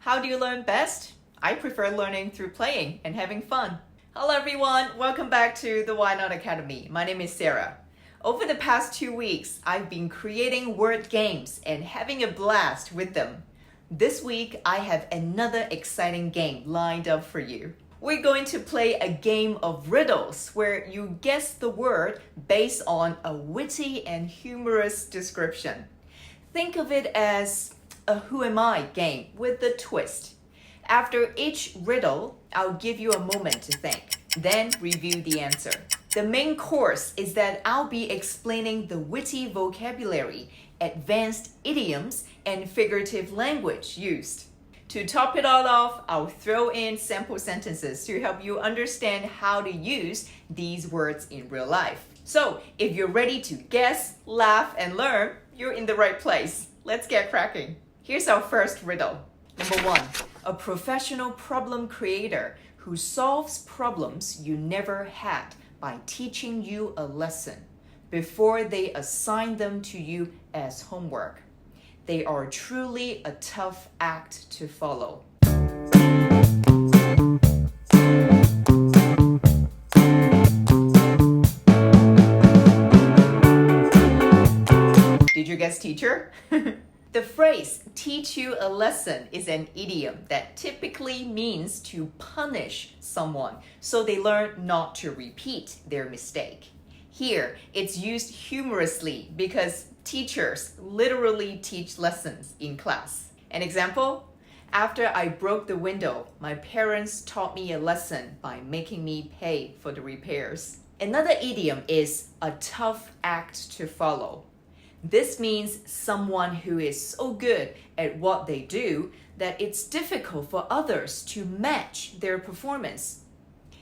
How do you learn best? I prefer learning through playing and having fun. Hello everyone, welcome back to the Why Not Academy. My name is Sarah. Over the past 2 weeks, I've been creating word games and having a blast with them. This week, I have another exciting game lined up for you. We're going to play a game of riddles where you guess the word based on a witty and humorous description. Think of it as a Who Am I game with a twist. After each riddle, I'll give you a moment to think, then review the answer. The main course is that I'll be explaining the witty vocabulary, advanced idioms, and figurative language used. To top it all off, I'll throw in sample sentences to help you understand how to use these words in real life. So, if you're ready to guess, laugh, and learn, you're in the right place. Let's get cracking. Here's our first riddle. Number 1, a professional problem creator who solves problems you never had by teaching you a lesson before they assign them to you as homework. They are truly a tough act to follow. Did you guess teacher? The phrase teach you a lesson is an idiom that typically means to punish someone so they learn not to repeat their mistake. Here, it's used humorously because teachers literally teach lessons in class. An example? After I broke the window, my parents taught me a lesson by making me pay for the repairs. Another idiom is a tough act to follow. This means someone who is so good at what they do that it's difficult for others to match their performance.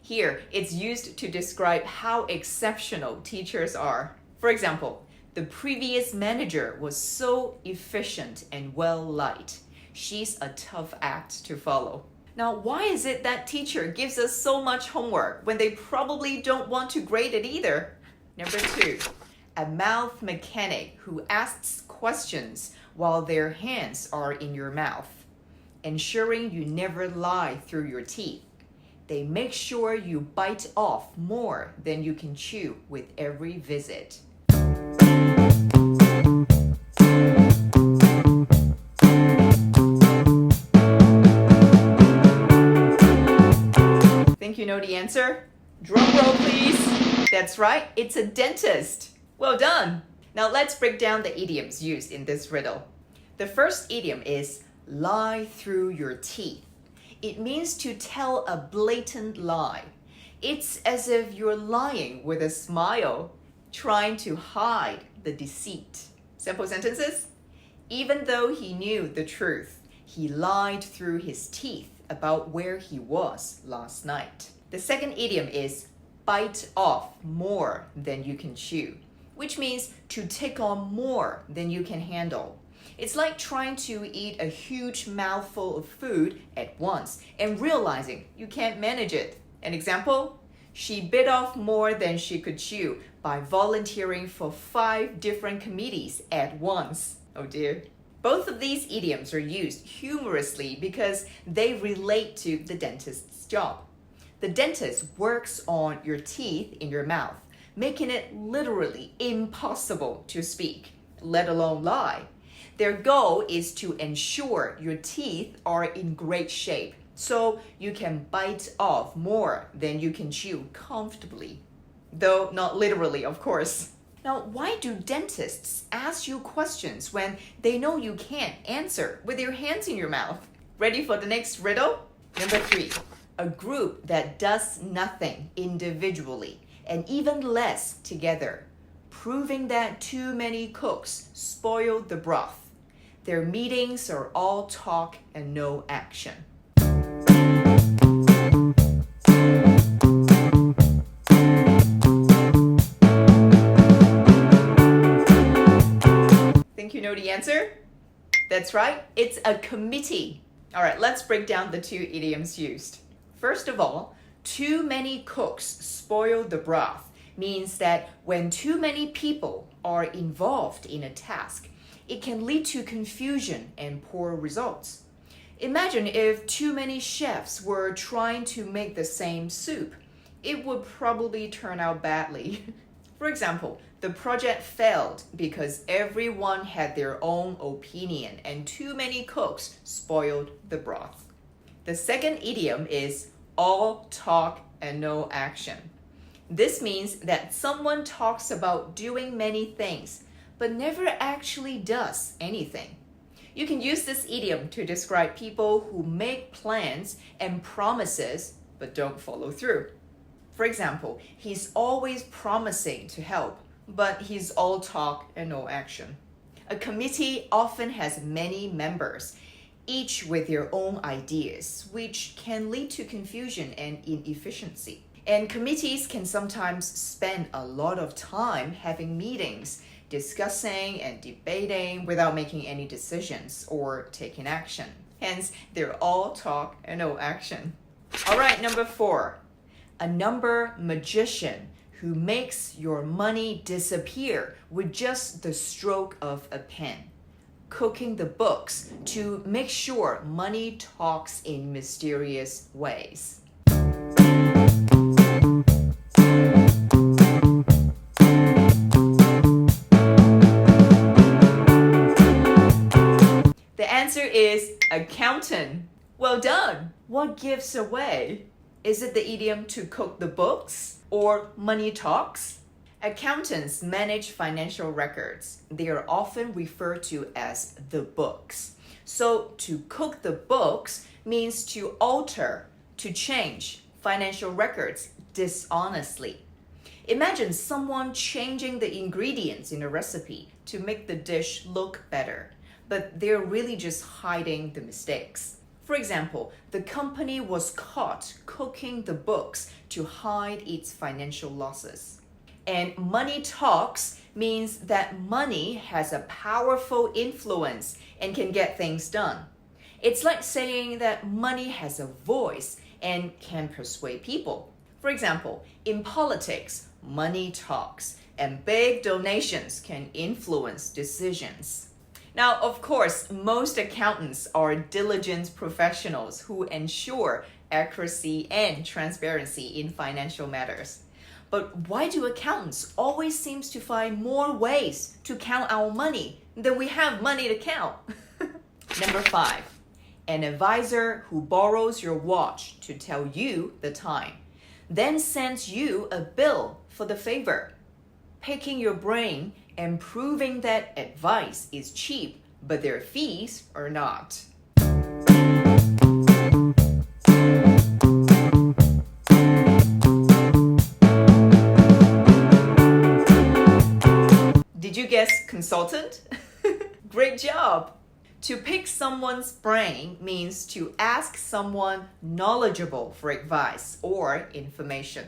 Here, it's used to describe how exceptional teachers are. For example, the previous manager was so efficient and well-liked. She's a tough act to follow. Now, why is it that teacher gives us so much homework when they probably don't want to grade it either? Number 2, a mouth mechanic who asks questions while their hands are in your mouth, ensuring you never lie through your teeth. They make sure you bite off more than you can chew with every visit. Think you know the answer? Drum roll, please. That's right, it's a dentist. Well done. Now let's break down the idioms used in this riddle. The first idiom is lie through your teeth. It means to tell a blatant lie. It's as if you're lying with a smile, trying to hide the deceit. Simple sentences? Even though he knew the truth, he lied through his teeth about where he was last night. The second idiom is bite off more than you can chew, which means to take on more than you can handle. It's like trying to eat a huge mouthful of food at once and realizing you can't manage it. An example? She bit off more than she could chew by volunteering for 5 different committees at once. Oh dear. Both of these idioms are used humorously because they relate to the dentist's job. The dentist works on your teeth in your mouth, making it literally impossible to speak, let alone lie. Their goal is to ensure your teeth are in great shape so you can bite off more than you can chew comfortably. Though not literally, of course. Now, why do dentists ask you questions when they know you can't answer with your hands in your mouth? Ready for the next riddle? Number 3, a group that does nothing individually and even less together, proving that too many cooks spoil the broth. Their meetings are all talk and no action. Think you know the answer? That's right, it's a committee. All right, let's break down the 2 idioms used. First of all, too many cooks spoil the broth means that when too many people are involved in a task, it can lead to confusion and poor results. Imagine if too many chefs were trying to make the same soup. It would probably turn out badly. For example, the project failed because everyone had their own opinion and too many cooks spoiled the broth. The second idiom is all talk and no action. This means that someone talks about doing many things, but never actually does anything. You can use this idiom to describe people who make plans and promises but don't follow through. For example, he's always promising to help, but he's all talk and no action. A committee often has many members, each with their own ideas, which can lead to confusion and inefficiency. And committees can sometimes spend a lot of time having meetings, discussing and debating without making any decisions or taking action. Hence, they're all talk and no action. All right, number 4. A number magician who makes your money disappear with just the stroke of a pen. Cooking the books to make sure money talks in mysterious ways. The answer is accountant. Well done. What gives away? Is it the idiom to cook the books or money talks? Accountants manage financial records. They are often referred to as the books. So to cook the books means to alter, to change financial records dishonestly. Imagine someone changing the ingredients in a recipe to make the dish look better, but they're really just hiding the mistakes. For example, the company was caught cooking the books to hide its financial losses. And money talks means that money has a powerful influence and can get things done. It's like saying that money has a voice and can persuade people. For example, in politics, money talks, and big donations can influence decisions. Now, of course, most accountants are diligent professionals who ensure accuracy and transparency in financial matters. But why do accountants always seem to find more ways to count our money than we have money to count? Number 5, an advisor who borrows your watch to tell you the time, then sends you a bill for the favor. Picking your brain and proving that advice is cheap, but their fees are not. Did you guess consultant? Great job! To pick someone's brain means to ask someone knowledgeable for advice or information.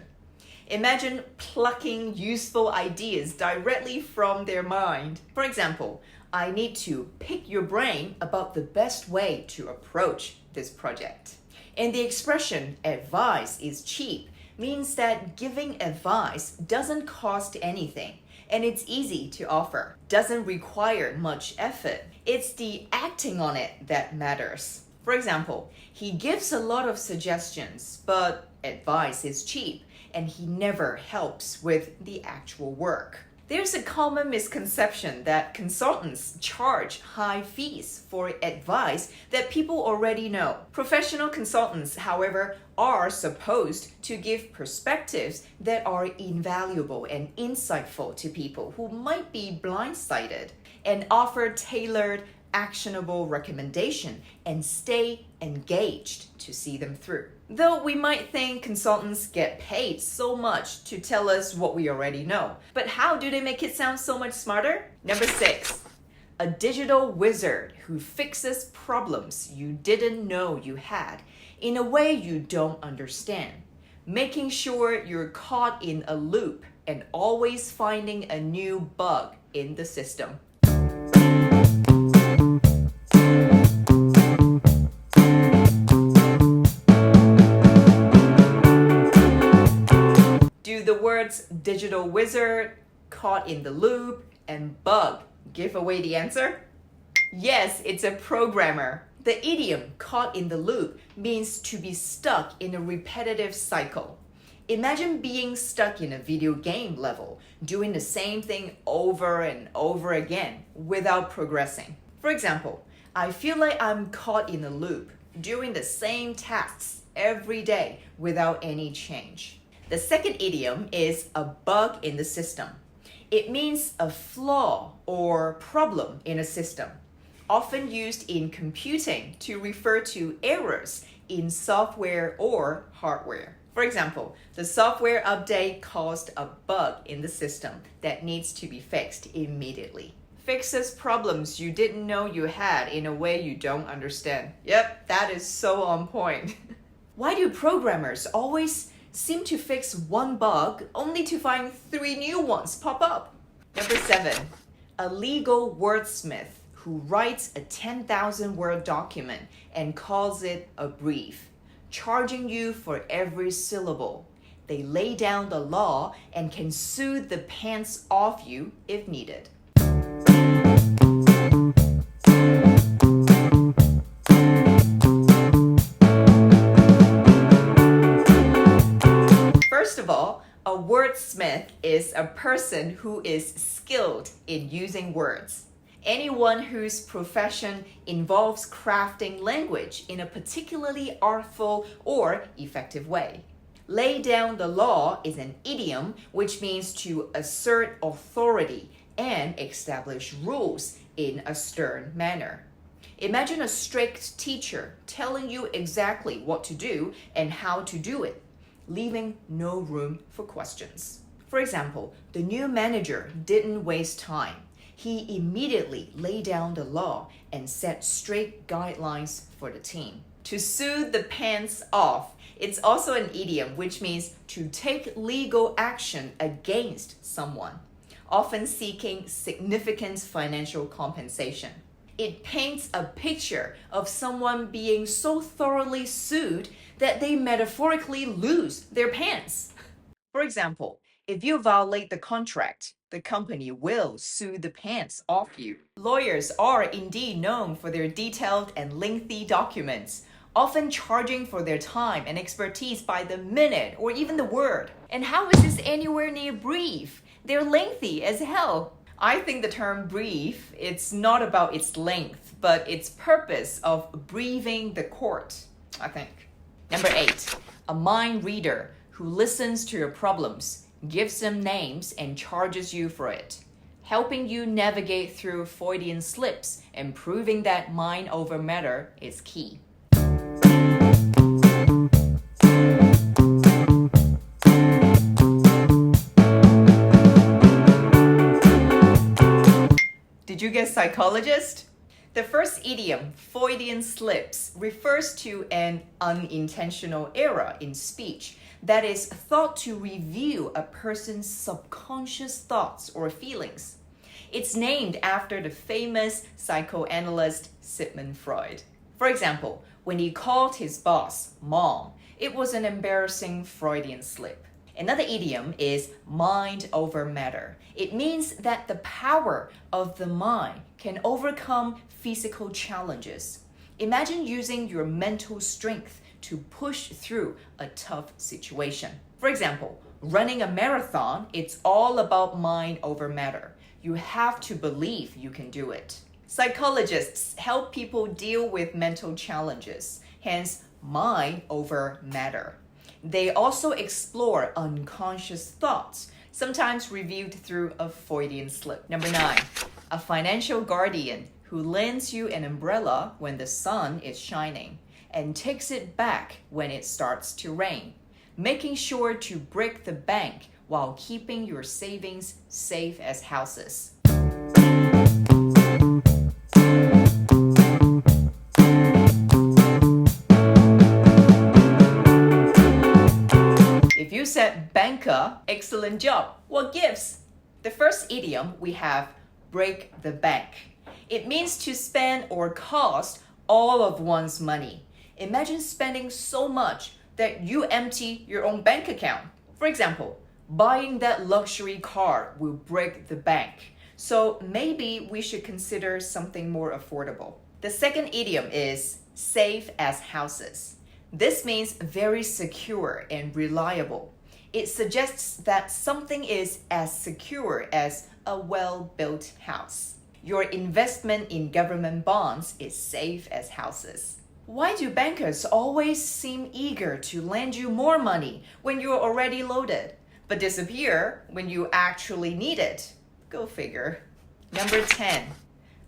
Imagine plucking useful ideas directly from their mind. For example, I need to pick your brain about the best way to approach this project. And the expression advice is cheap means that giving advice doesn't cost anything and it's easy to offer, doesn't require much effort. It's the acting on it that matters. For example, he gives a lot of suggestions, but advice is cheap and he never helps with the actual work. There's a common misconception that consultants charge high fees for advice that people already know. Professional consultants, however, are supposed to give perspectives that are invaluable and insightful to people who might be blindsided and offer tailored, actionable recommendation and stay engaged to see them through. Though we might think consultants get paid so much to tell us what we already know, but how do they make it sound so much smarter? Number 6, a digital wizard who fixes problems you didn't know you had in a way you don't understand, making sure you're caught in a loop and always finding a new bug in the system. Do the words digital wizard, caught in the loop, and bug give away the answer? Yes, it's a programmer. The idiom caught in the loop means to be stuck in a repetitive cycle. Imagine being stuck in a video game level, doing the same thing over and over again without progressing. For example, I feel like I'm caught in a loop, doing the same tasks every day without any change. The second idiom is a bug in the system. It means a flaw or problem in a system, often used in computing to refer to errors in software or hardware. For example, the software update caused a bug in the system that needs to be fixed immediately. Fixes problems you didn't know you had in a way you don't understand. Yep, that is so on point. Why do programmers always seem to fix one bug only to find 3 new ones pop up? Number 7, a legal wordsmith who writes a 10,000-word document and calls it a brief, charging you for every syllable. They lay down the law and can sue the pants off you if needed. First of all, a wordsmith is a person who is skilled in using words. Anyone whose profession involves crafting language in a particularly artful or effective way. Lay down the law is an idiom which means to assert authority and establish rules in a stern manner. Imagine a strict teacher telling you exactly what to do and how to do it, leaving no room for questions. For example, the new manager didn't waste time. He immediately laid down the law and set strict guidelines for the team. To sue the pants off, it's also an idiom which means to take legal action against someone, often seeking significant financial compensation. It paints a picture of someone being so thoroughly sued that they metaphorically lose their pants. For example, if you violate the contract, the company will sue the pants off you. Lawyers are indeed known for their detailed and lengthy documents, often charging for their time and expertise by the minute or even the word. And how is this anywhere near brief? They're lengthy as hell. I think the term brief, it's not about its length, but its purpose of briefing the court, I think. Number 8, a mind reader who listens to your problems, gives them names, and charges you for it, helping you navigate through Freudian slips and proving that mind over matter is key. Did you guess psychologist? The first idiom, Freudian slips, refers to an unintentional error in speech that is thought to reveal a person's subconscious thoughts or feelings. It's named after the famous psychoanalyst Sigmund Freud. For example, when he called his boss mom, it was an embarrassing Freudian slip. Another idiom is mind over matter. It means that the power of the mind can overcome physical challenges. Imagine using your mental strength to push through a tough situation. For example, running a marathon, it's all about mind over matter. You have to believe you can do it. Psychologists help people deal with mental challenges, hence mind over matter. They also explore unconscious thoughts, sometimes revealed through a Freudian slip. Number 9, a financial guardian who lends you an umbrella when the sun is shining and takes it back when it starts to rain, making sure to break the bank while keeping your savings safe as houses. If you said banker, excellent job. What gives? The first idiom we have, break the bank. It means to spend or cost all of one's money. Imagine spending so much that you empty your own bank account. For example, buying that luxury car will break the bank. So maybe we should consider something more affordable. The second idiom is safe as houses. This means very secure and reliable. It suggests that something is as secure as a well-built house. Your investment in government bonds is safe as houses. Why do bankers always seem eager to lend you more money when you're already loaded, but disappear when you actually need it? Go figure. Number 10,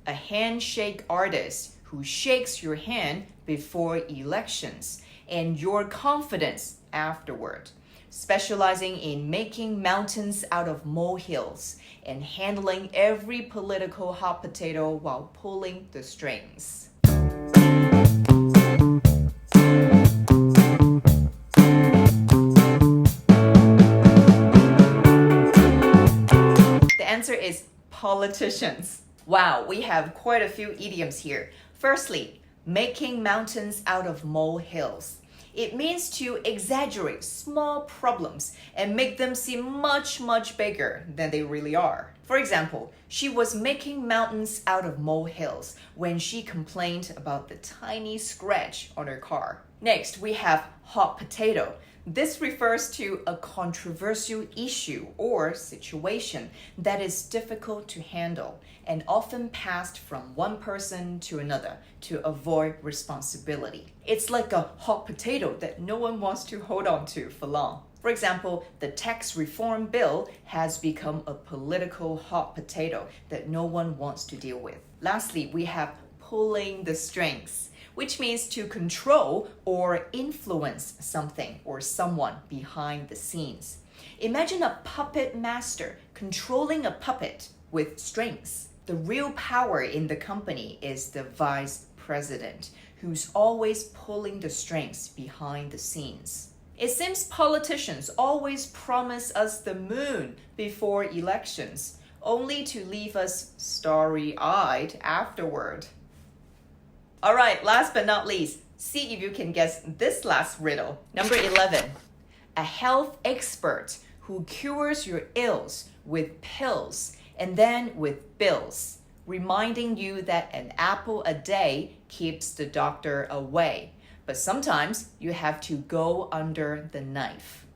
a handshake artist who shakes your hand before elections and your confidence afterward, specializing in making mountains out of molehills and handling every political hot potato while pulling the strings. The answer is politicians. Wow, we have quite a few idioms here. Firstly, making mountains out of molehills. It means to exaggerate small problems and make them seem much, much bigger than they really are. For example, she was making mountains out of molehills when she complained about the tiny scratch on her car. Next, we have hot potato. This refers to a controversial issue or situation that is difficult to handle and often passed from one person to another to avoid responsibility. It's like a hot potato that no one wants to hold on to for long. For example, the tax reform bill has become a political hot potato that no one wants to deal with. Lastly, we have pulling the strings, which means to control or influence something or someone behind the scenes. Imagine a puppet master controlling a puppet with strings. The real power in the company is the vice president, who's always pulling the strings behind the scenes. It seems politicians always promise us the moon before elections, only to leave us starry-eyed afterward. All right, last but not least, see if you can guess this last riddle. Number 11, a health expert who cures your ills with pills and then with bills, reminding you that an apple a day keeps the doctor away. But sometimes you have to go under the knife.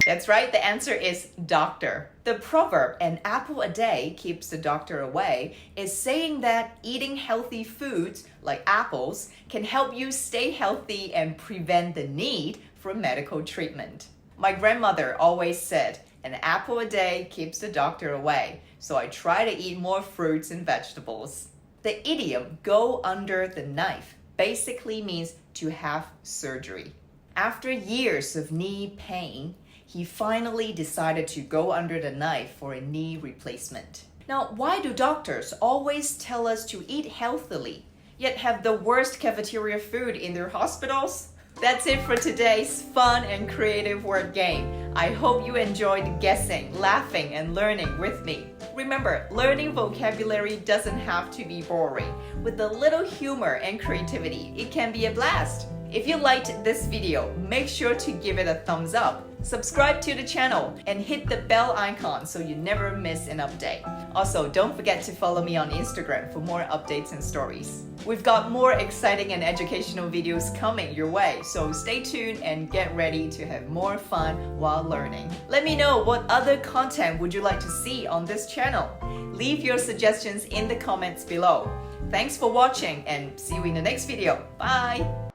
That's right, the answer is doctor. The proverb, an apple a day keeps the doctor away, is saying that eating healthy foods like apples can help you stay healthy and prevent the need for medical treatment. My grandmother always said, an apple a day keeps the doctor away, so I try to eat more fruits and vegetables. The idiom, go under the knife, basically means to have surgery. After years of knee pain, he finally decided to go under the knife for a knee replacement. Now, why do doctors always tell us to eat healthily, yet have the worst cafeteria food in their hospitals? That's it for today's fun and creative word game. I hope you enjoyed guessing, laughing, and learning with me. Remember, learning vocabulary doesn't have to be boring. With a little humor and creativity, it can be a blast. If you liked this video, make sure to give it a thumbs up, subscribe to the channel, and hit the bell icon so you never miss an update. Also, don't forget to follow me on Instagram for more updates and stories. We've got more exciting and educational videos coming your way, so stay tuned and get ready to have more fun while learning. Let me know what other content would you like to see on this channel. Leave your suggestions in the comments below. Thanks for watching and see you in the next video. Bye!